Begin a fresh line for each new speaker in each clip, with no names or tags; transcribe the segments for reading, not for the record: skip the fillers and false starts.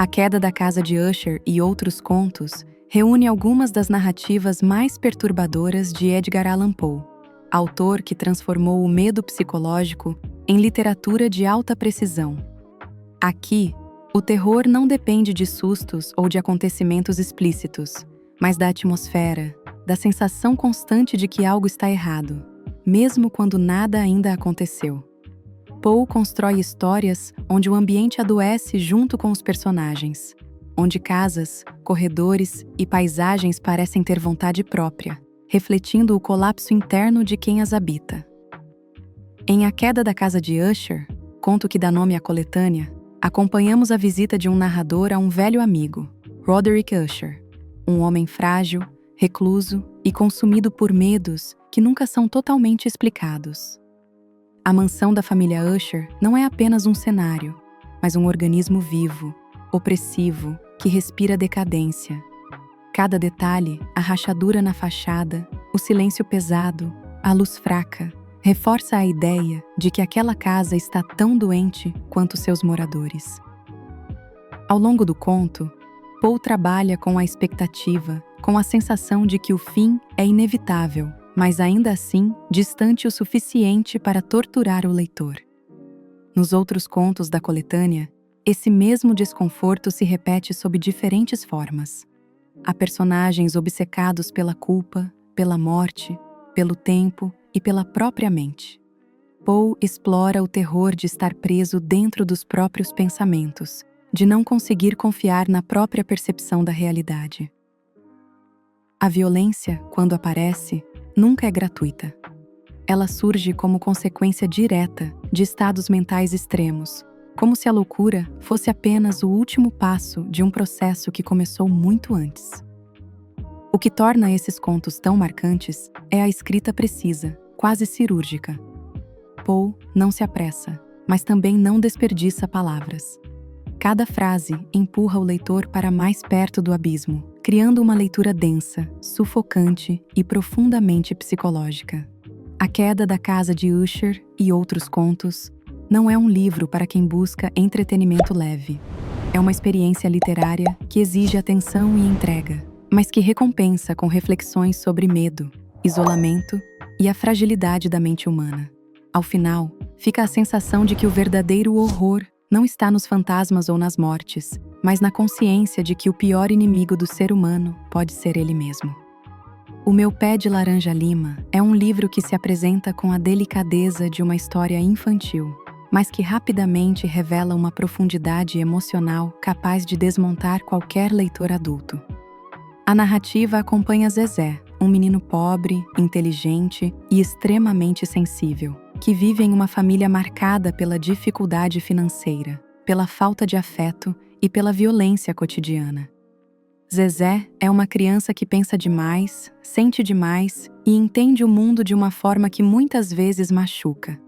A Queda da Casa de Usher e Outros Contos reúne algumas das narrativas mais perturbadoras de Edgar Allan Poe, autor que transformou o medo psicológico em literatura de alta precisão. Aqui, o terror não depende de sustos ou de acontecimentos explícitos, mas da atmosfera, da sensação constante de que algo está errado, mesmo quando nada ainda aconteceu. Poe constrói histórias onde o ambiente adoece junto com os personagens, onde casas, corredores e paisagens parecem ter vontade própria, refletindo o colapso interno de quem as habita. Em A Queda da Casa de Usher, conto que dá nome à coletânea, acompanhamos a visita de um narrador a um velho amigo, Roderick Usher, um homem frágil, recluso e consumido por medos que nunca são totalmente explicados. A mansão da família Usher não é apenas um cenário, mas um organismo vivo, opressivo, que respira decadência. Cada detalhe, a rachadura na fachada, o silêncio pesado, a luz fraca, reforça a ideia de que aquela casa está tão doente quanto seus moradores. Ao longo do conto, Poe trabalha com a expectativa, com a sensação de que o fim é inevitável, mas ainda assim distante o suficiente para torturar o leitor. Nos outros contos da coletânea, esse mesmo desconforto se repete sob diferentes formas. Há personagens obcecados pela culpa, pela morte, pelo tempo e pela própria mente. Poe explora o terror de estar preso dentro dos próprios pensamentos, de não conseguir confiar na própria percepção da realidade. A violência, quando aparece, nunca é gratuita. Ela surge como consequência direta de estados mentais extremos, como se a loucura fosse apenas o último passo de um processo que começou muito antes. O que torna esses contos tão marcantes é a escrita precisa, quase cirúrgica. Poe não se apressa, mas também não desperdiça palavras. Cada frase empurra o leitor para mais perto do abismo, criando uma leitura densa, sufocante e profundamente psicológica. A Queda da Casa de Usher e Outros Contos não é um livro para quem busca entretenimento leve. É uma experiência literária que exige atenção e entrega, mas que recompensa com reflexões sobre medo, isolamento e a fragilidade da mente humana. Ao final, fica a sensação de que o verdadeiro horror não está nos fantasmas ou nas mortes, mas na consciência de que o pior inimigo do ser humano pode ser ele mesmo. O Meu Pé de Laranja Lima é um livro que se apresenta com a delicadeza de uma história infantil, mas que rapidamente revela uma profundidade emocional capaz de desmontar qualquer leitor adulto. A narrativa acompanha Zezé, um menino pobre, inteligente e extremamente sensível, que vive em uma família marcada pela dificuldade financeira, pela falta de afeto e pela violência cotidiana. Zezé é uma criança que pensa demais, sente demais e entende o mundo de uma forma que muitas vezes machuca.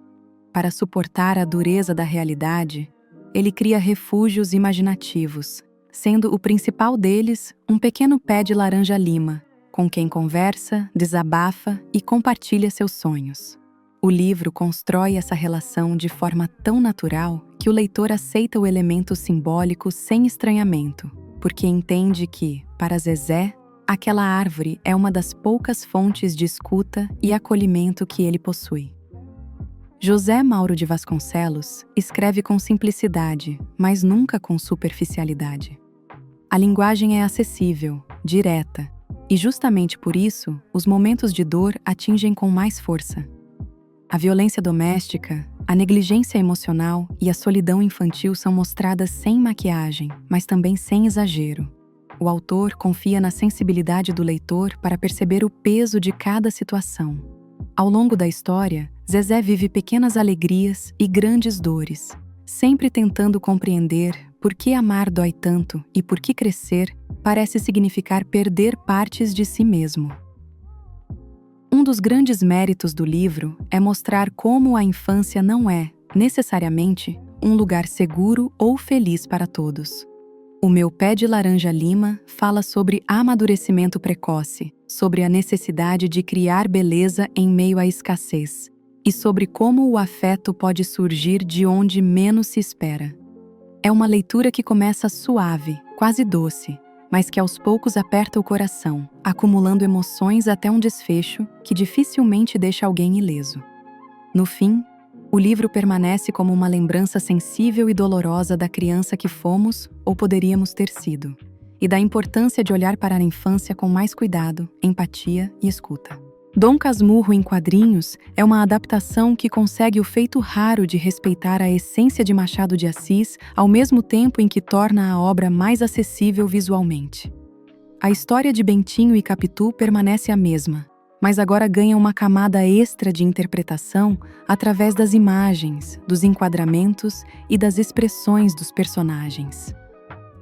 Para suportar a dureza da realidade, ele cria refúgios imaginativos, sendo o principal deles um pequeno pé de laranja-lima, com quem conversa, desabafa e compartilha seus sonhos. O livro constrói essa relação de forma tão natural que o leitor aceita o elemento simbólico sem estranhamento, porque entende que, para Zezé, aquela árvore é uma das poucas fontes de escuta e acolhimento que ele possui. José Mauro de Vasconcelos escreve com simplicidade, mas nunca com superficialidade. A linguagem é acessível, direta, e justamente por isso, os momentos de dor atingem com mais força. A violência doméstica, a negligência emocional e a solidão infantil são mostradas sem maquiagem, mas também sem exagero. O autor confia na sensibilidade do leitor para perceber o peso de cada situação. Ao longo da história, Zezé vive pequenas alegrias e grandes dores, sempre tentando compreender por que amar dói tanto e por que crescer parece significar perder partes de si mesmo. Um dos grandes méritos do livro é mostrar como a infância não é, necessariamente, um lugar seguro ou feliz para todos. O Meu Pé de Laranja Lima fala sobre amadurecimento precoce, sobre a necessidade de criar beleza em meio à escassez, e sobre como o afeto pode surgir de onde menos se espera. É uma leitura que começa suave, quase doce, mas que aos poucos aperta o coração, acumulando emoções até um desfecho que dificilmente deixa alguém ileso. No fim, o livro permanece como uma lembrança sensível e dolorosa da criança que fomos ou poderíamos ter sido, e da importância de olhar para a infância com mais cuidado, empatia e escuta. Dom Casmurro em quadrinhos é uma adaptação que consegue o feito raro de respeitar a essência de Machado de Assis ao mesmo tempo em que torna a obra mais acessível visualmente. A história de Bentinho e Capitu permanece a mesma, mas agora ganha uma camada extra de interpretação através das imagens, dos enquadramentos e das expressões dos personagens.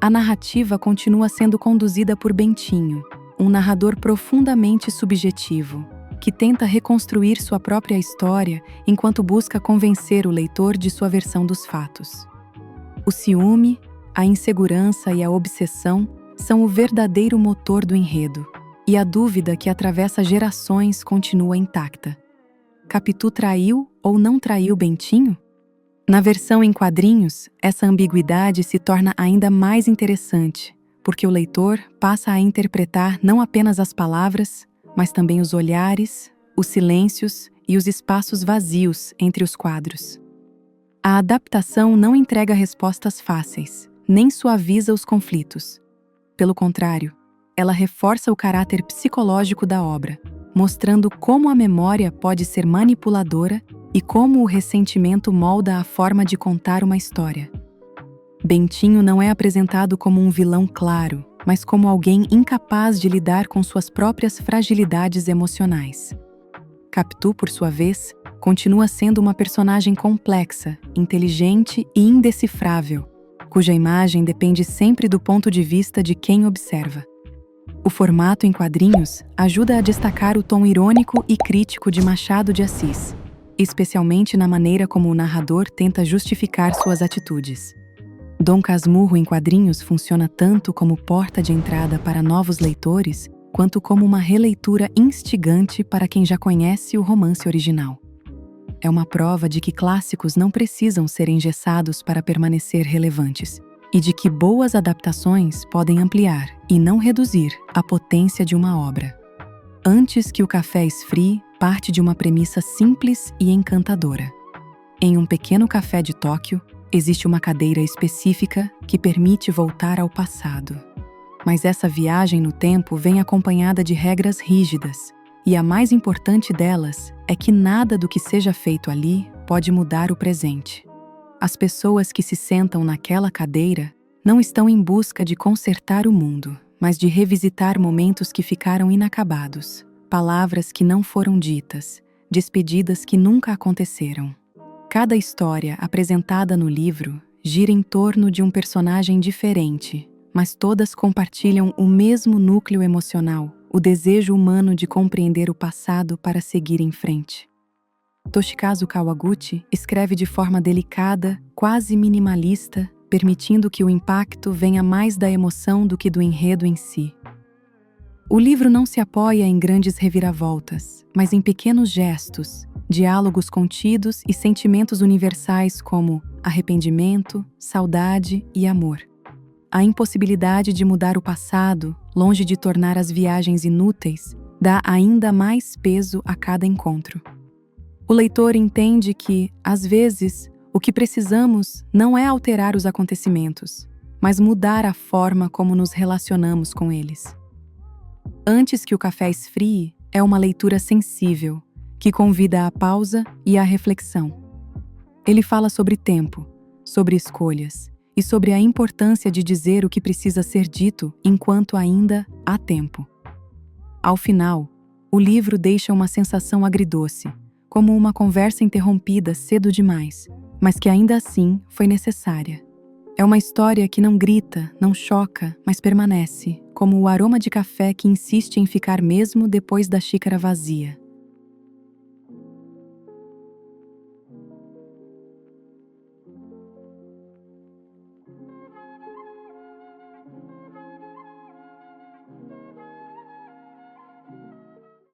A narrativa continua sendo conduzida por Bentinho, um narrador profundamente subjetivo, que tenta reconstruir sua própria história enquanto busca convencer o leitor de sua versão dos fatos. O ciúme, a insegurança e a obsessão são o verdadeiro motor do enredo, e a dúvida que atravessa gerações continua intacta. Capitu traiu ou não traiu Bentinho? Na versão em quadrinhos, essa ambiguidade se torna ainda mais interessante, porque o leitor passa a interpretar não apenas as palavras, mas também os olhares, os silêncios e os espaços vazios entre os quadros. A adaptação não entrega respostas fáceis, nem suaviza os conflitos. Pelo contrário, ela reforça o caráter psicológico da obra, mostrando como a memória pode ser manipuladora e como o ressentimento molda a forma de contar uma história. Bentinho não é apresentado como um vilão claro, mas como alguém incapaz de lidar com suas próprias fragilidades emocionais. Capitu, por sua vez, continua sendo uma personagem complexa, inteligente e indecifrável, cuja imagem depende sempre do ponto de vista de quem observa. O formato em quadrinhos ajuda a destacar o tom irônico e crítico de Machado de Assis, especialmente na maneira como o narrador tenta justificar suas atitudes. Dom Casmurro em quadrinhos funciona tanto como porta de entrada para novos leitores, quanto como uma releitura instigante para quem já conhece o romance original. É uma prova de que clássicos não precisam ser engessados para permanecer relevantes, e de que boas adaptações podem ampliar e não reduzir a potência de uma obra. Antes que o café esfrie, parte de uma premissa simples e encantadora. Em um pequeno café de Tóquio, existe uma cadeira específica que permite voltar ao passado. Mas essa viagem no tempo vem acompanhada de regras rígidas, e a mais importante delas é que nada do que seja feito ali pode mudar o presente. As pessoas que se sentam naquela cadeira não estão em busca de consertar o mundo, mas de revisitar momentos que ficaram inacabados, palavras que não foram ditas, despedidas que nunca aconteceram. Cada história apresentada no livro gira em torno de um personagem diferente, mas todas compartilham o mesmo núcleo emocional, o desejo humano de compreender o passado para seguir em frente. Toshikazu Kawaguchi escreve de forma delicada, quase minimalista, permitindo que o impacto venha mais da emoção do que do enredo em si. O livro não se apoia em grandes reviravoltas, mas em pequenos gestos, diálogos contidos e sentimentos universais como arrependimento, saudade e amor. A impossibilidade de mudar o passado, longe de tornar as viagens inúteis, dá ainda mais peso a cada encontro. O leitor entende que, às vezes, o que precisamos não é alterar os acontecimentos, mas mudar a forma como nos relacionamos com eles. Antes que o café esfrie, é uma leitura sensível, que convida à pausa e à reflexão. Ele fala sobre tempo, sobre escolhas e sobre a importância de dizer o que precisa ser dito enquanto ainda há tempo. Ao final, o livro deixa uma sensação agridoce, como uma conversa interrompida cedo demais, mas que ainda assim foi necessária. É uma história que não grita, não choca, mas permanece, como o aroma de café que insiste em ficar mesmo depois da xícara vazia.